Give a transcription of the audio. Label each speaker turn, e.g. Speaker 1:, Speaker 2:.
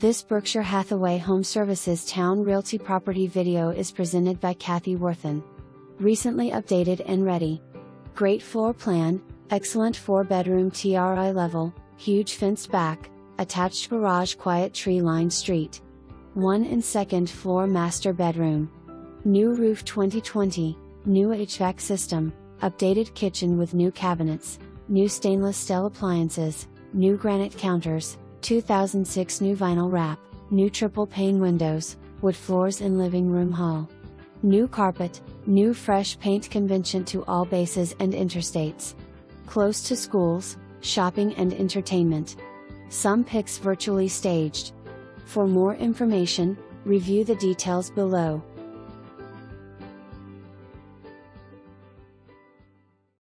Speaker 1: This Berkshire Hathaway HomeServices Towne Realty property video is presented by Kathy Worthen. Recently updated and ready. Great floor plan, excellent 4-bedroom TRI level, huge fenced back, attached garage, quiet tree-lined street. 1 and 2nd floor master bedroom. New roof 2020, new HVAC system, updated kitchen with new cabinets, new stainless STELL appliances, new granite counters, 2006 new vinyl wrap, new triple pane windows, wood floors in living room hall. New carpet, new fresh paint, convention to all bases and interstates. Close to schools, shopping and entertainment. Some PICS virtually staged. For more information, review the details below.